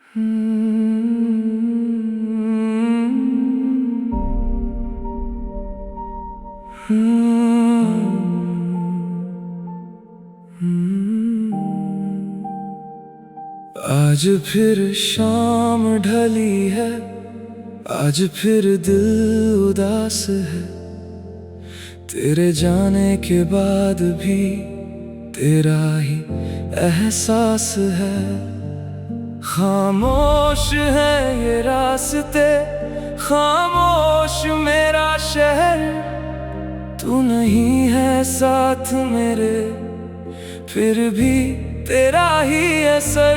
आज फिर शाम ढली है, आज फिर दिल उदास है। तेरे जाने के बाद भी तेरा ही एहसास है। खामोश है ये रास्ते, खामोश मेरा शहर। तू नहीं है साथ मेरे, फिर भी तेरा ही असर।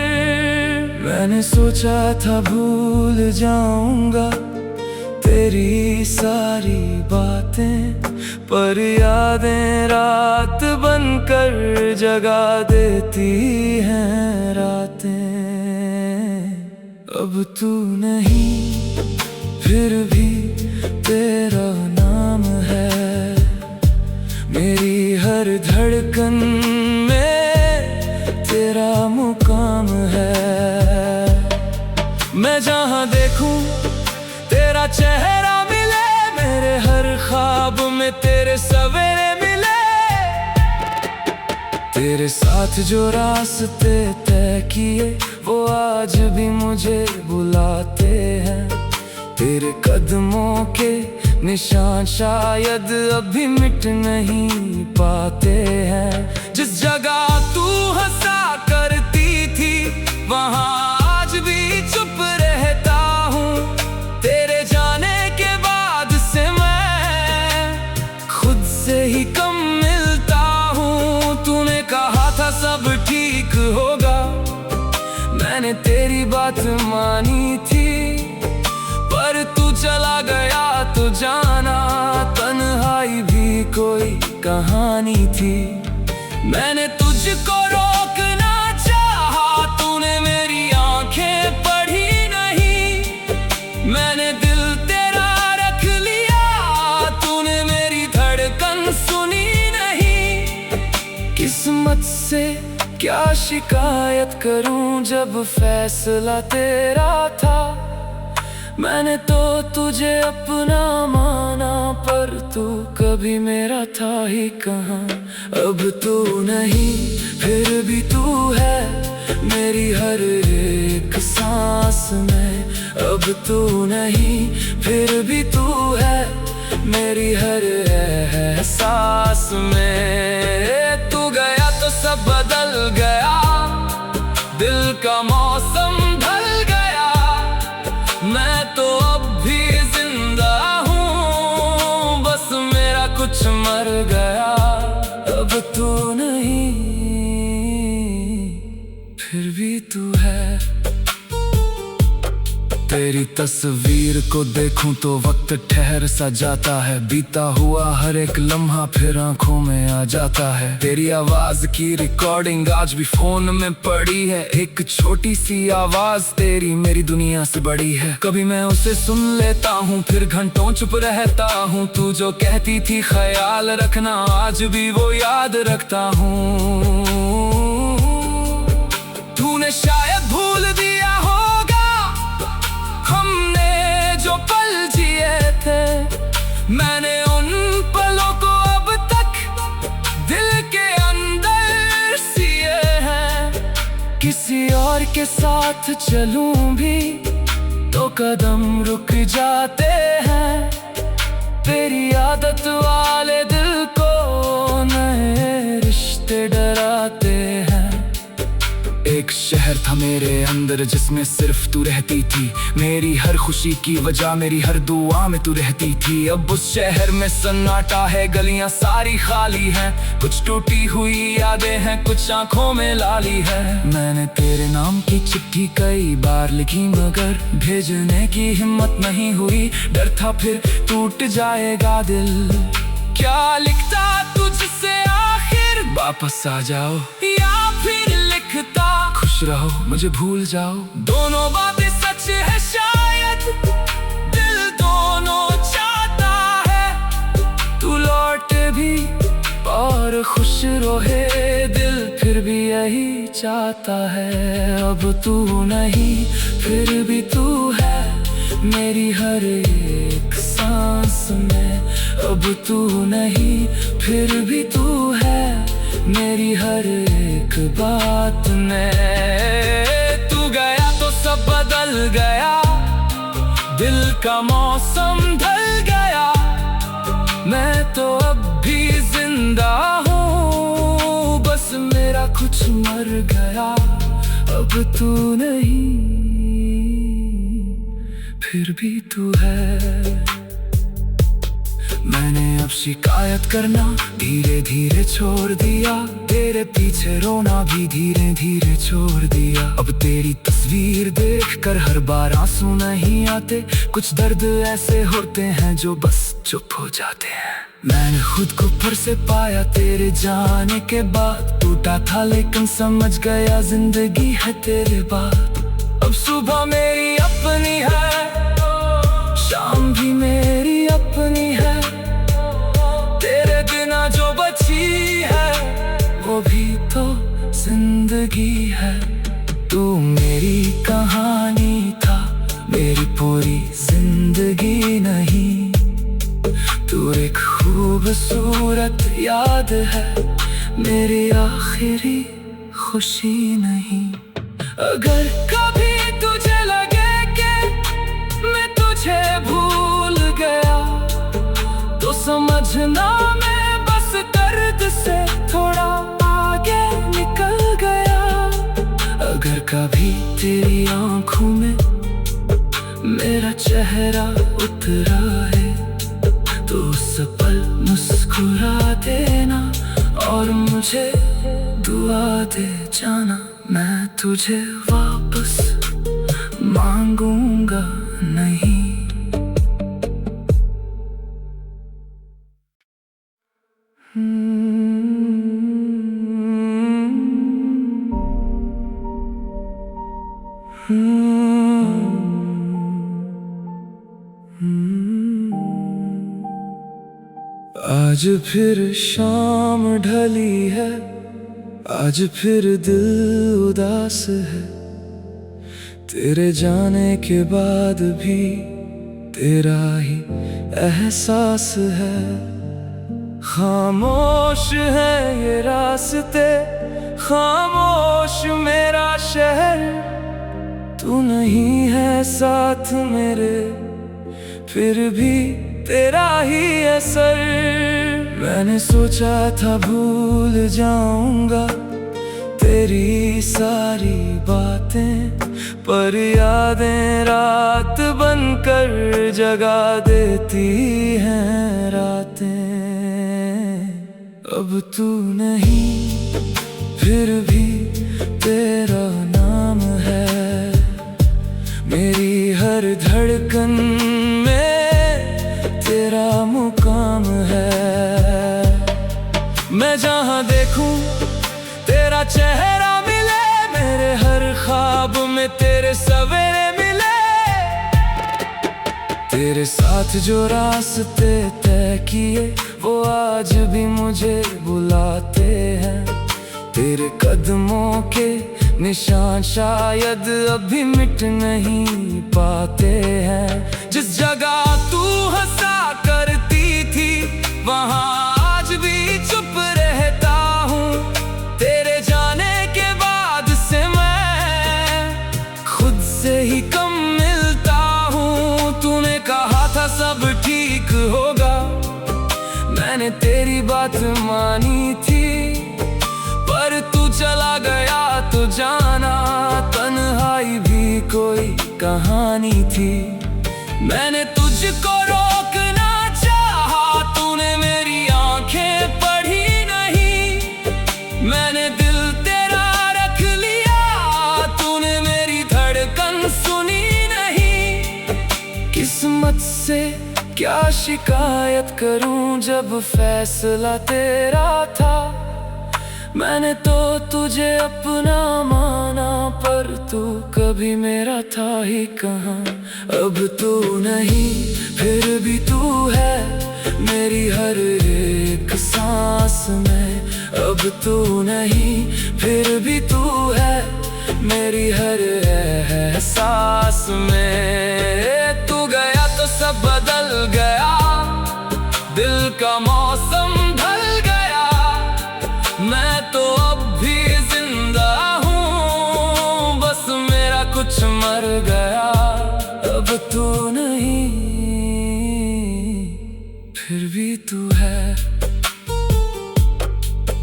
मैंने सोचा था भूल जाऊंगा तेरी सारी बातें, पर यादें रात बनकर जगा देती हैं रातें। अब तू नहीं, फिर भी तेरा नाम है मेरी हर धड़कन में, तेरा मुकाम है। मैं जहाँ देखूं तेरा चेहरा मिले, मेरे हर ख्वाब में तेरे सवेरे मिले। तेरे साथ जो रास्ते तय किए वो आज भी मुझे बुलाते हैं। तेरे कदमों के निशान शायद अभी मिट नहीं पाते हैं। जिस जगह तू हंसा करती थी वहाँ आज भी चुप रहता हूँ। तेरे जाने के बाद से मैं खुद से ही कम मिलता हूँ। तूने कहा था सब ठीक होगा, मैंने तेरी बात मानी थी, पर तू चला गया तो जाना तन्हाई भी कोई कहानी थी। मैंने तुझको रोकना चाहा, तूने मेरी आंखें पढ़ी नहीं। मैंने दिल तेरा रख लिया, तूने मेरी धड़कन सुनी नहीं। किस्मत से क्या शिकायत करूं जब फैसला तेरा था। मैंने तो तुझे अपना माना, पर तू कभी मेरा था ही कहाँ। अब तू नहीं, फिर भी तू है मेरी हर एक सांस में। अब तू नहीं, फिर भी तू है मेरी हर एहसास में। तू गया तो सब बदल गया, दिल का मौसम ढल गया। मैं तो अब भी जिंदा हूँ, बस मेरा कुछ मर गया। अब तू नहीं, फिर भी तू है। तेरी तस्वीर को देखूं तो वक्त ठहर सा जाता है। बीता हुआ हर एक लम्हा फिर आंखों में आ जाता है। तेरी आवाज की रिकॉर्डिंग आज भी फोन में पड़ी है। एक छोटी सी आवाज तेरी मेरी दुनिया से बड़ी है। कभी मैं उसे सुन लेता हूँ, फिर घंटों चुप रहता हूँ। तू जो कहती थी ख्याल रखना, आज भी वो याद रखता हूँ। तूने शायद भूल दिया जो पल जिए थे। मैंने उन पलों को अब तक दिल के अंदर सिए हैं। किसी और के साथ चलूं भी तो कदम रुक जाते हैं। तेरी आदत वाले दिल को नए रिश्ते डराते हैं। एक शहर था मेरे अंदर जिसमें सिर्फ तू रहती थी। मेरी हर खुशी की वजह, मेरी हर दुआ में तू रहती थी। अब उस शहर में सन्नाटा है, गलियां सारी खाली हैं। कुछ टूटी हुई यादें हैं, कुछ आंखों में लाली है। मैंने तेरे नाम की चिट्ठी कई बार लिखी, मगर भेजने की हिम्मत नहीं हुई। डर था फिर टूट जाएगा दिल। क्या लिखता तुझसे आखिर, वापस आ जाओ, या फिर लिखता खुश रहो मुझे भूल जाओ। दोनों बातें सच है शायद, दिल दोनों चाहता है। तू लौट भी और खुश रहे दिल फिर भी यही चाहता है। अब तू नहीं फिर भी तू है मेरी हर एक सांस में। अब तू नहीं फिर भी तू है मेरी हर एक बात में। तू गया तो सब बदल गया, दिल का मौसम ढल गया। मैं तो अब भी जिंदा हूँ, बस मेरा कुछ मर गया। अब तू नहीं फिर भी तू है। मैंने अब शिकायत करना धीरे धीरे छोड़ दिया, तेरे पीछे रोना भी धीरे धीरे छोड़ दिया। अब तेरी तस्वीर देखकर हर बार आंसू नहीं आते, कुछ दर्द ऐसे होते हैं जो बस चुप हो जाते हैं। मैंने खुद को फिर से पाया तेरे जाने के बाद, टूटा था लेकिन समझ गया जिंदगी है तेरे बाद। अब सुबह मेरी अपनी है, शाम भी मेरी अपनी है, तेरे बिना जो बची है वो भी तो जिंदगी है। तू मेरी कहानी था, मेरी पूरी जिंदगी नहीं। तू एक खूबसूरत याद है, मेरी आखिरी खुशी नहीं। अगर कभी तुझे लगे कि मैं तुझे भूल गया, तो समझना मैं बस दर्द से थोड़ा आगे निकल गया। अगर कभी तेरी आंखों में मेरा चेहरा उतरा है, तो उस पल मुस्कुरा देना और मुझे दुआ दे जाना। मैं तुझे वापस मांगूंगा नहीं। आज फिर शाम ढली है, आज फिर दिल उदास है। तेरे जाने के बाद भी तेरा ही एहसास है। खामोश है ये रास्ते, खामोश मेरा शहर। तू नहीं है साथ मेरे, फिर भी तेरा ही असर। मैंने सोचा था भूल जाऊंगा तेरी सारी बातें, पर यादें रात बनकर जगा देती हैं रातें। अब तू नहीं फिर भी तेरा नाम है मेरी हर धड़कन में, तेरा मुकाम है। मैं जहाँ देखूं तेरा चेहरा मिले, मेरे हर ख्वाब में तेरे सवेरे मिले। तेरे साथ जो रास्ते तय किए वो आज भी मुझे बुलाते हैं। तेरे कदमों के निशान शायद अभी मिट नहीं पाते हैं। जिस जगह तू हंसा करती थी वहाँ आज भी चुप रहता हूँ। तेरे जाने के बाद से मैं खुद से ही कम मिलता हूँ। तूने कहा था सब ठीक होगा, मैंने तेरी बात मानी थी, पर तू चला गया तो जाना तन्हाई भी कोई कहानी थी। मैंने तुझको रोकना चाहा, तूने मेरी आंखें पढ़ी नहीं। मैंने दिल तेरा रख लिया, तूने मेरी धड़कन सुनी नहीं। किस्मत से क्या शिकायत करूं जब फैसला तेरा था। मैंने तो तुझे अपना माना, पर तू कभी मेरा था ही कहाँ। अब तू नहीं फिर भी तू है मेरी हर एक सांस में। अब तू नहीं फिर भी तू है मेरी हर एहसास में। तू गया तो सब बदल गया, दिल का मौसम ढल गया। मैं तो अब भी जिंदा हूँ, बस मेरा कुछ मर गया। अब तू नहीं फिर भी तू है।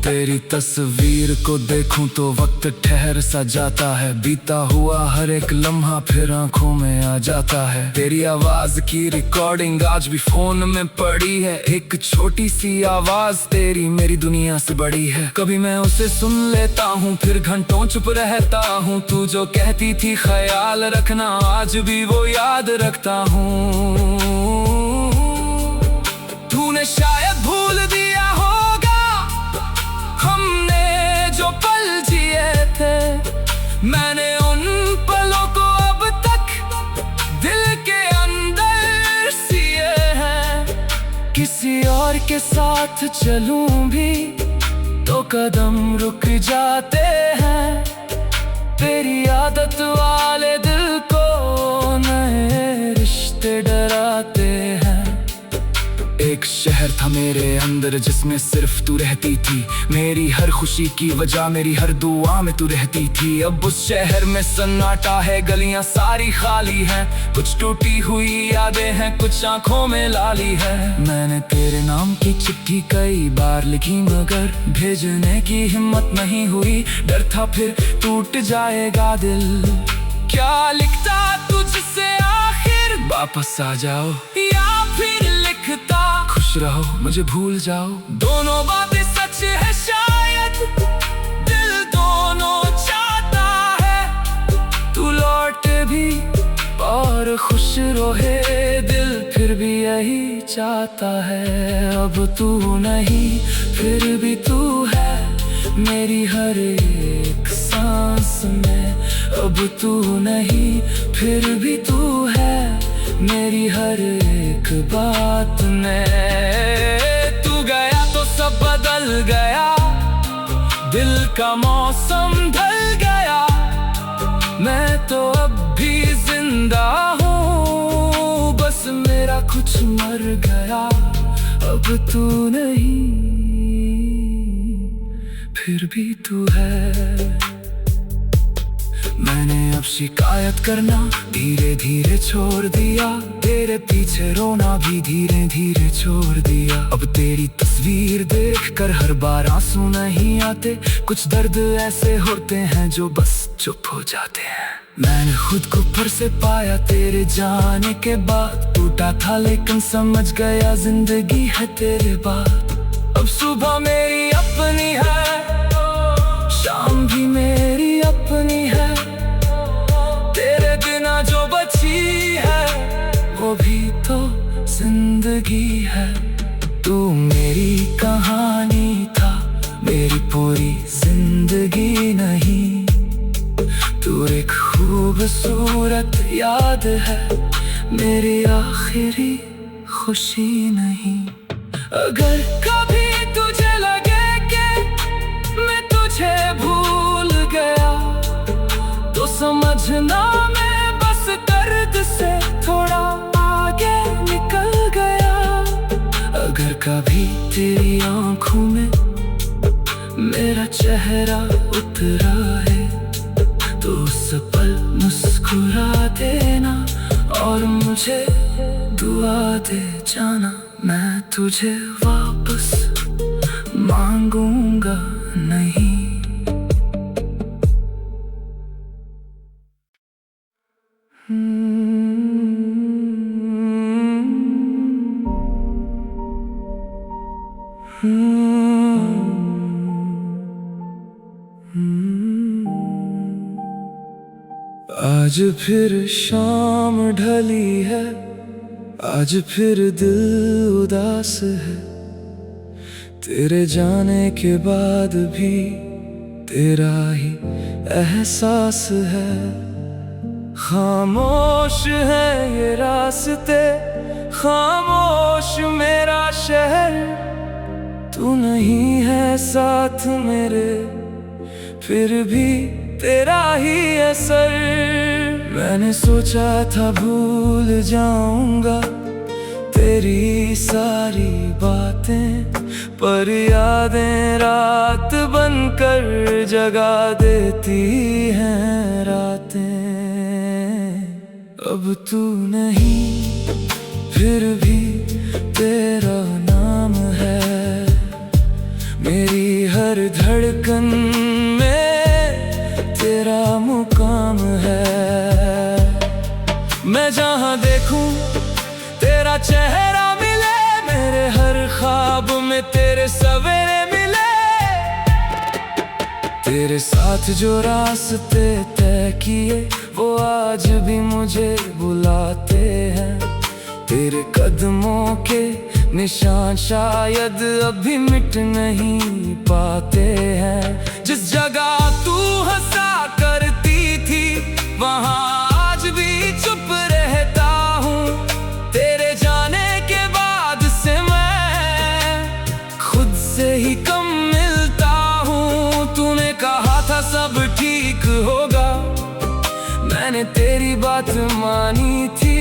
तेरी तस्वीर को देखूं तो वक्त ठहर सा जाता है। बीता हुआ हर एक लम्हा फिर आंखों में आ जाता है। तेरी आवाज की रिकॉर्डिंग आज भी फोन में पड़ी है। एक छोटी सी आवाज तेरी मेरी दुनिया से बड़ी है। कभी मैं उसे सुन लेता हूँ, फिर घंटों चुप रहता हूँ। तू जो कहती थी ख्याल रखना, आज भी वो याद रखता हूँ। तूने शायद भूल दिया होगा हमने जो पल जिए थे। मैंने उन पलों को अब तक दिल के अंदर सिए हैं। किसी और के साथ चलूं भी तो कदम रुक जाते हैं। तेरी आदत वाले दिल को नए रिश्ते डराते हैं। एक शहर था मेरे अंदर जिसमें सिर्फ तू रहती थी। मेरी हर खुशी की वजह, मेरी हर दुआ में तू रहती थी। अब उस शहर में सन्नाटा है, गलियां सारी खाली हैं। कुछ टूटी हुई यादें हैं, कुछ आंखों में लाली है। मैंने तेरे नाम की चिट्ठी कई बार लिखी, मगर भेजने की हिम्मत नहीं हुई। डर था फिर टूट जाएगा दिल। क्या लिखता तुझसे आखिर, वापस आ जाओ, या फिर लिखता खुश रहो मुझे भूल जाओ। दोनों बातें सच है शायद, दिल दोनों चाहता है। तू लौट भी और खुश रहे, दिल फिर भी यही चाहता है। अब तू नहीं फिर भी तू है मेरी हर एक सांस में। अब तू नहीं फिर भी तू है मेरी हर एक बात में। तू गया तो सब बदल गया, दिल का मौसम ढल गया। मैं तो अब भी जिंदा हूँ, बस मेरा कुछ मर गया। अब तू नहीं फिर भी तू है। मैंने अब शिकायत करना धीरे धीरे छोड़ दिया। तेरे पीछे रोना भी धीरे धीरे छोड़ दिया। अब तेरी तस्वीर देखकर हर बार आंसू नहीं आते। कुछ दर्द ऐसे होते हैं जो बस चुप हो जाते हैं। मैंने खुद को फिर से पाया तेरे जाने के बाद। टूटा था लेकिन समझ गया जिंदगी है तेरे बाद। अब सुबह मेरी अपनी है, शाम भी मेरी अपनी है। तेरे बिना जो बची है वो भी तो जिंदगी है। तू मेरी कहानी था, मेरी पूरी जिंदगी नहीं। तू एक खूबसूरत याद है, मेरी आखिरी खुशी नहीं। अगर कभी तुझे लगे कि मैं तुझे भूल गया, तो समझना मैं बस दर्द से थोड़ा आगे निकल गया। अगर कभी तेरी आंखों में मेरा चेहरा उतरा है, तो उस पल मुस्कुरा देना और मुझे दुआ दे जाना। मैं तुझे वापस मांगूंगा नहीं। आज फिर शाम ढली है, आज फिर दिल उदास है। तेरे जाने के बाद भी तेरा ही एहसास है। खामोश है ये रास्ते, खामोश मेरा शहर। तू नहीं है साथ मेरे, फिर भी तेरा ही असर। मैंने सोचा था भूल जाऊंगा तेरी सारी बातें, पर यादें रात बनकर जगा देती हैं रातें। अब तू नहीं, फिर भी तेरा नाम है मेरी हर धड़कन में, तेरा मुकाम है। मैं जहाँ देखूं तेरा चेहरा मिले, मेरे हर ख्वाब में तेरे सवेरे मिले। तेरे साथ जो रास्ते तय किए वो आज भी मुझे बुलाते हैं। तेरे कदमों के निशान शायद अभी मिट नहीं पाते हैं। जिस जगह तू हंसा करती थी वहाँ आज भी चुप रहता हूँ। तेरे जाने के बाद से मैं खुद से ही कम मिलता हूँ। तूने कहा था सब ठीक होगा, मैंने तेरी बात मानी थी,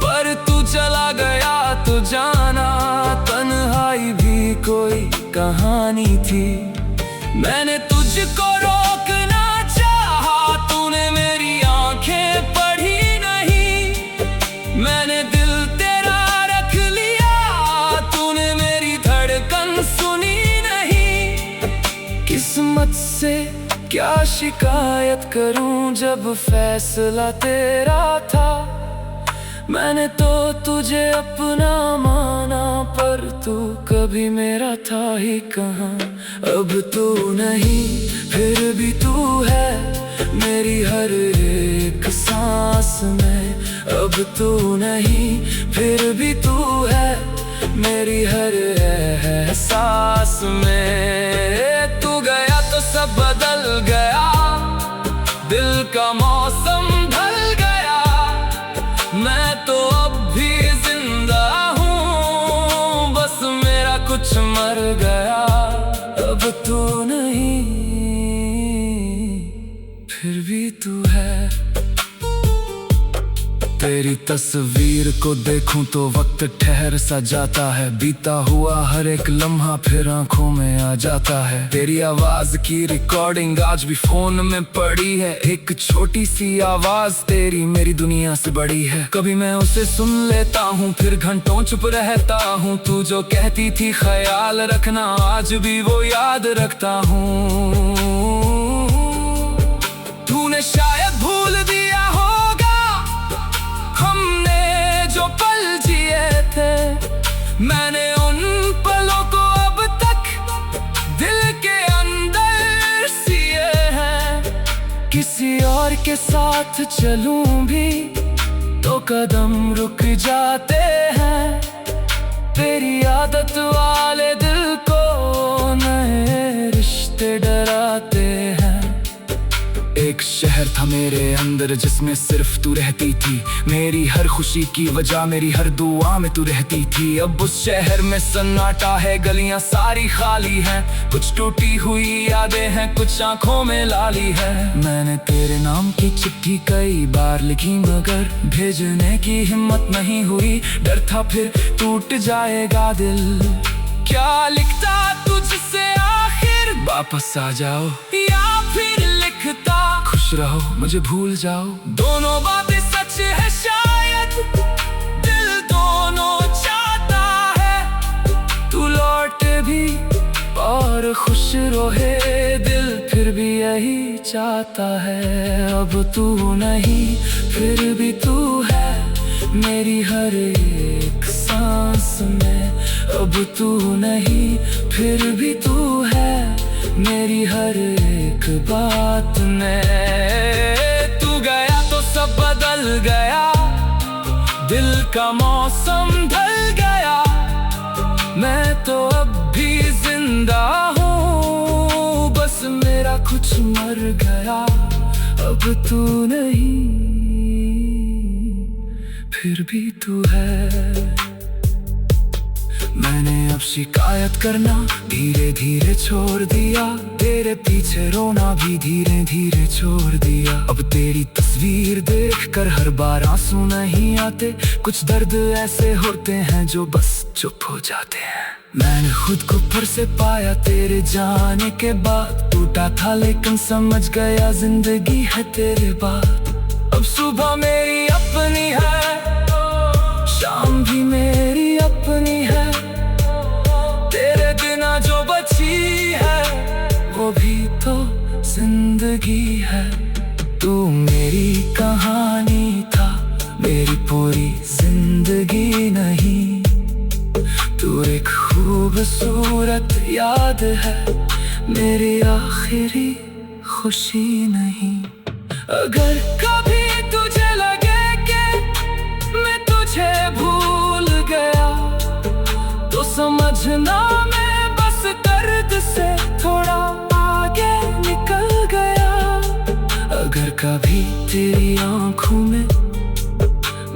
पर तू चला गया तो जाना तन्हाई भी कोई कहानी थी। मैंने तुझको रोकना चाहा, तूने मेरी आंखें पढ़ी नहीं। मैंने दिल तेरा रख लिया, तूने मेरी धड़कन सुनी नहीं। किस्मत से क्या शिकायत करूं जब फैसला तेरा था। मैंने तो तुझे अपना माना, पर तू कभी मेरा था ही कहाँ। अब तू नहीं, फिर भी तू है मेरी हर एक सांस में। अब तू नहीं, फिर भी तू है मेरी हर एहसास में। तू गया तो सब बदल गया, दिल का मौसम ढल गया। मैं तो अब भी जिंदा हूँ, बस मेरा कुछ मर गया। अब तू नहीं, फिर भी तू है। तेरी तस्वीर को देखूं तो वक्त ठहर सा जाता है। बीता हुआ हर एक लम्हा फिर आंखों में आ जाता है। तेरी आवाज की रिकॉर्डिंग आज भी फोन में पड़ी है। एक छोटी सी आवाज तेरी मेरी दुनिया से बड़ी है। कभी मैं उसे सुन लेता हूँ, फिर घंटों चुप रहता हूँ। तू जो कहती थी ख्याल रखना, आज भी वो याद रखता हूँ। तूने शायद भूल दिया होगा हमने जो पल जिए थे। मैंने उन पलों को अब तक दिल के अंदर सिए हैं। किसी और के साथ चलूं भी तो कदम रुक जाते हैं। तेरी आदत वाले दिल को नए रिश्ते डराते हैं। एक शहर था मेरे अंदर जिसमें सिर्फ तू रहती थी। मेरी हर खुशी की वजह, मेरी हर दुआ में तू रहती थी। अब उस शहर में सन्नाटा है, गलियां सारी खाली हैं। कुछ टूटी हुई यादें हैं, कुछ आंखों में लाली है। मैंने तेरे नाम की चिट्ठी कई बार लिखी, मगर भेजने की हिम्मत नहीं हुई। डर था फिर टूट जाएगा दिल। क्या लिखता तुझसे आखिर, वापस आ जाओ, या फिर लिखता खुश रहो मुझे भूल जाओ। दोनों बातें सच है शायद, दिल दोनों चाहता है। तू लौटे भी और खुश रहे, दिल फिर भी यही चाहता है। अब तू नहीं, फिर भी तू है मेरी हर एक सांस में। अब तू नहीं, फिर भी तू है मेरी हर एक बात में। तू गया तो सब बदल गया, दिल का मौसम ढल गया। मैं तो अब भी जिंदा हूँ, बस मेरा कुछ मर गया। अब तू नहीं, फिर भी तू है मैंने अब शिकायत करना धीरे धीरे छोड़ दिया, तेरे पीछे रोना भी धीरे धीरे छोड़ दिया। अब तेरी तस्वीर देखकर हर बार आंसू नहीं आते, कुछ दर्द ऐसे होते हैं जो बस चुप हो जाते हैं। मैंने खुद को फिर से पाया तेरे जाने के बाद, टूटा था लेकिन समझ गया जिंदगी है तेरे बाद। अब सुबह मेरी अपनी है, शाम भी मेरी अपनी है, तेरे बिना जो बची है वो भी तो जिंदगी है। तू मेरी कहानी था, मेरी पूरी जिंदगी नहीं। तू एक खूबसूरत याद है, मेरी आखिरी खुशी नहीं। अगर कभी तुझे लगे कि मैं तुझे भूल गया, तो समझना मैं बस दर्द से थोड़ा आगे निकल गया। अगर कभी तेरी आंखों में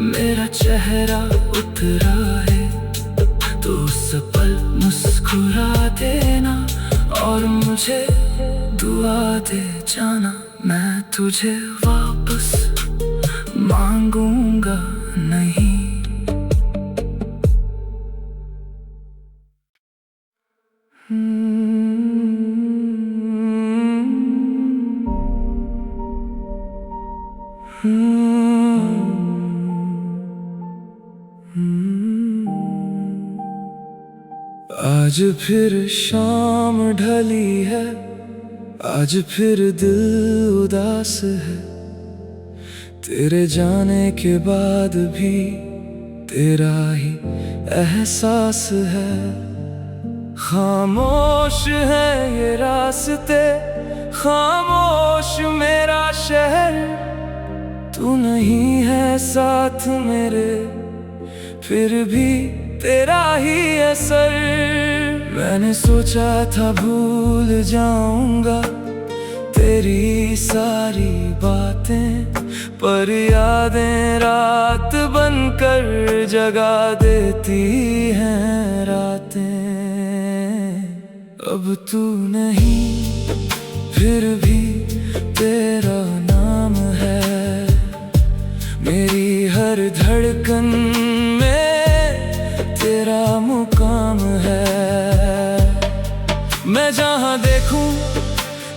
मेरा चेहरा उतरा है, तो उस पल मुस्कुरा देना और मुझे दुआ दे जाना। मैं तुझे वापस मांगूंगा नहीं। आज फिर शाम ढली है, आज फिर दिल उदास है, तेरे जाने के बाद भी तेरा ही एहसास है। खामोश है ये रास्ते, खामोश मेरा शहर, तू नहीं है साथ मेरे, फिर भी तेरा ही असर। मैंने सोचा था भूल जाऊंगा तेरी सारी बातें, पर यादें रात बनकर जगा देती हैं रातें। अब तू नहीं, फिर भी तेरा नाम है, मेरी हर धड़कन तेरा मुकाम है। मैं जहाँ देखूं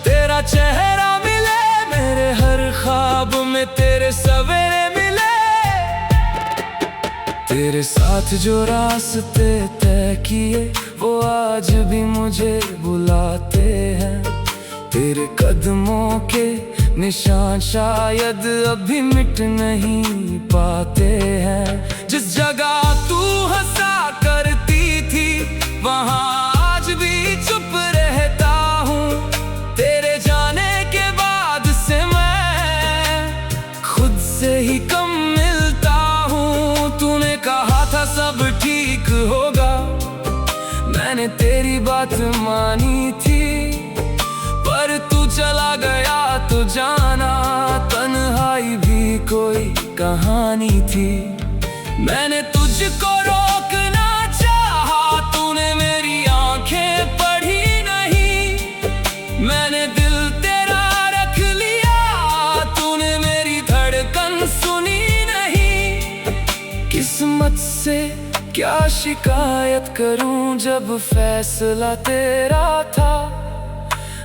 तेरा चेहरा मिले, मेरे हर ख्वाब में तेरे सवेरे मिले। तेरे साथ जो रास्ते तय किए वो आज भी मुझे बुलाते हैं। तेरे कदमों के निशान शायद अभी मिट नहीं पाते हैं। जिस जगह तू हंसा करती थी, वहाँ आज भी चुप रहता हूँ। तेरे जाने के बाद से मैं खुद से ही कम मिलता हूँ। तूने कहा था सब ठीक होगा, मैंने तेरी बात मानी थी, पर तू चला गया तो जाना, तन्हाई भी कोई कहानी थी। मैंने तुझको रोकना चाहा, तूने मेरी आंखें पढ़ी नहीं। मैंने दिल तेरा रख लिया, तूने मेरी धड़कन सुनी नहीं। किस्मत से क्या शिकायत करूं जब फैसला तेरा था।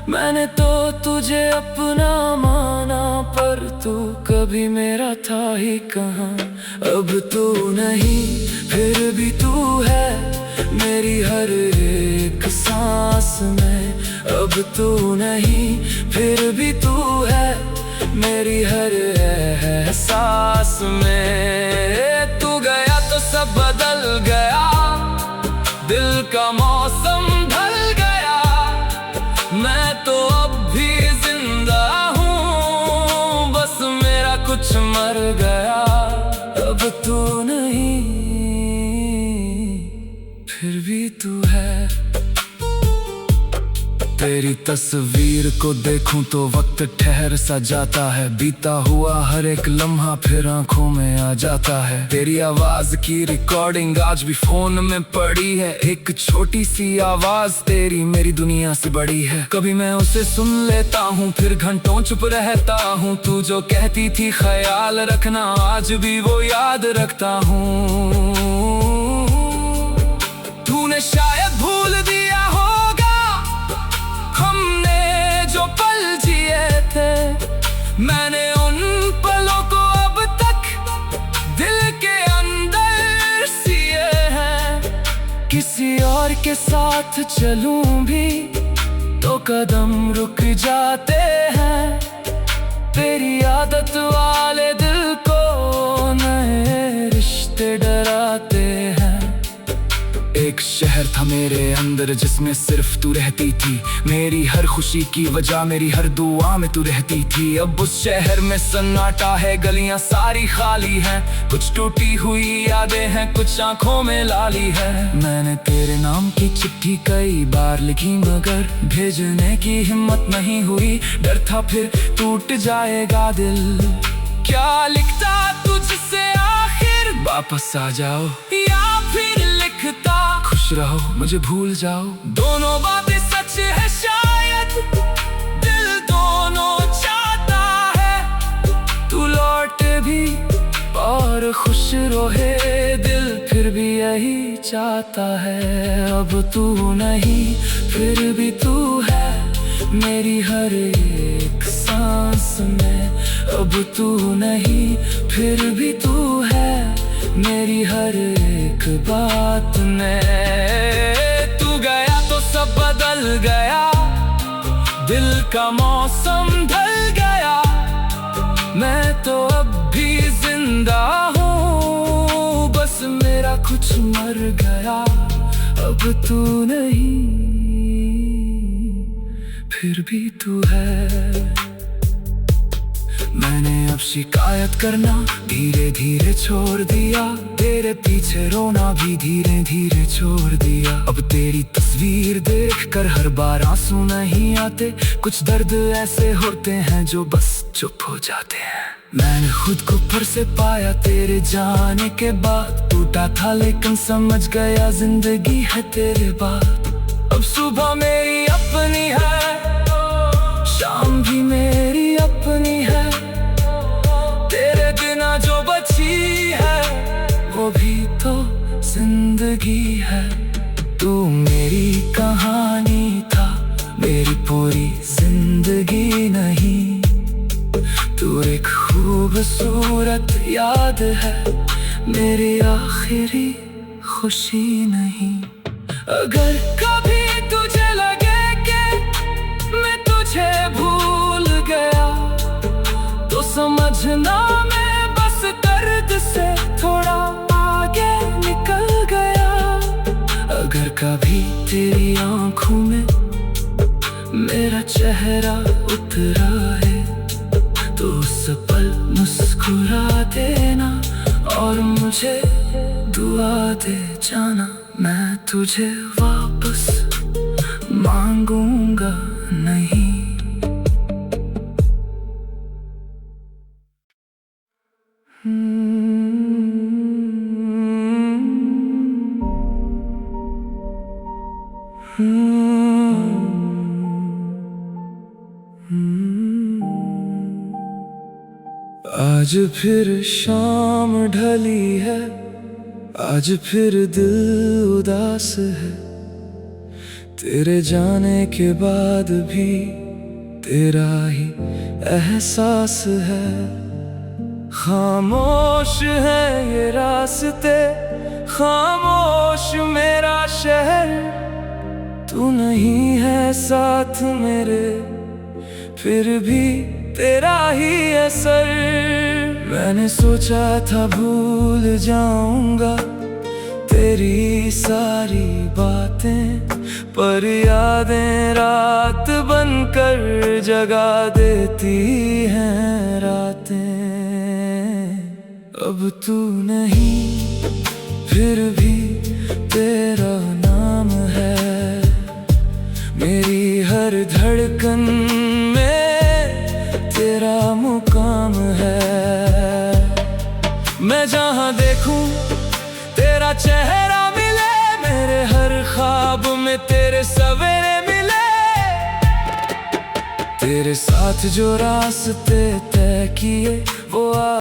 मैंने तो तुझे अपना माना, पर तू कभी मेरा था ही कहाँ। अब तू नहीं, फिर भी तू है मेरी हर एक सांस में। अब तू नहीं, फिर भी तू है मेरी हर एहसास में। तू गया तो सब बदल गया, दिल का मौसम ढल गया। मैं तो अब भी जिंदा हूँ, बस मेरा कुछ मर गया। अब तू नहीं, फिर भी तू है। तेरी तस्वीर को देखूं तो वक्त ठहर सा जाता है, बीता हुआ हर एक लम्हा फिर आंखों में आ जाता है। तेरी आवाज की रिकॉर्डिंग आज भी फोन में पड़ी है, एक छोटी सी आवाज तेरी मेरी दुनिया से बड़ी है। कभी मैं उसे सुन लेता हूँ फिर घंटों चुप रहता हूँ, तू जो कहती थी ख्याल रखना आज भी वो याद रखता हूँ। तूने शायद भूल दिया होगा हमने जो पल जिए थे, मैंने उन पलों को अब तक दिल के अंदर सिए हैं। किसी और के साथ चलूं भी तो कदम रुक जाते हैं, तेरी आदत वाले दिल को नए रिश्ते डराते हैं। एक शहर था मेरे अंदर जिसमें सिर्फ तू रहती थी, मेरी हर खुशी की वजह मेरी हर दुआ में तू रहती थी। अब उस शहर में सन्नाटा है, गलियां सारी खाली हैं, कुछ टूटी हुई यादें हैं, कुछ आंखों में लाली है। मैंने तेरे नाम की चिट्ठी कई बार लिखी मगर भेजने की हिम्मत नहीं हुई, डर था फिर टूट जाएगा दिल। क्या लिखता तुझसे आखिर वापस आ जाओ, या फिर लिखता खुश रहो मुझे भूल जाओ। दोनों बातें सच है शायद, दिल दोनों चाहता है तू लौटे भी और खुश रहे, दिल फिर भी यही चाहता है। अब तू नहीं फिर भी तू है मेरी हर एक सांस में, अब तू नहीं फिर भी तू है मेरी हर एक बात में। तू गया तो सब बदल गया, दिल का मौसम ढल गया, मैं तो अब भी जिंदा हूँ, बस मेरा कुछ मर गया। अब तू नहीं फिर भी तू है। मैंने अब शिकायत करना धीरे धीरे छोड़ दिया, तेरे पीछे रोना भी धीरे धीरे छोड़ दिया। अब तेरी तस्वीर देखकर हर बार आंसू नहीं आते, कुछ दर्द ऐसे होते हैं जो बस चुप हो जाते हैं। मैंने खुद को फिर से पाया तेरे जाने के बाद, टूटा था लेकिन समझ गया जिंदगी है तेरे बाद। अब सुबह मेरी अपनी है, शाम भी मेरी अपनी है, तेरे बिना जो बची है वो भी तो जिंदगी है। तू मेरी कहानी था मेरी पूरी जिंदगी नहीं, तू एक खूबसूरत याद है मेरी आखिरी खुशी नहीं। अगर कभी तुझे लगे कि मैं तुझे भूल गया तो समझना मैं बस दर्द से थोड़ा आगे निकल गया। अगर कभी तेरी आंखों में मेरा चेहरा उतरा है तो उस पल मुस्कुरा देना और मुझे दुआ दे जाना, मैं तुझे वापस मांगूंगा नहीं। आज फिर शाम ढली है, आज फिर दिल उदास है, तेरे जाने के बाद भी तेरा ही एहसास है। खामोश है ये रास्ते, खामोश मेरा शहर, तू नहीं है साथ मेरे फिर भी तेरा ही असर। मैंने सोचा था भूल जाऊंगा तेरी सारी बातें, पर यादें रात बनकर जगा देती हैं रातें। अब तू नहीं फिर भी तेरा नाम है मेरी हर धड़कन में तेरा मुकाम है। मैं जहाँ देखूं तेरा चेहरा मिले, मेरे हर ख्वाब में तेरे सवेरे मिले। तेरे साथ जो रास्ते तय किए वो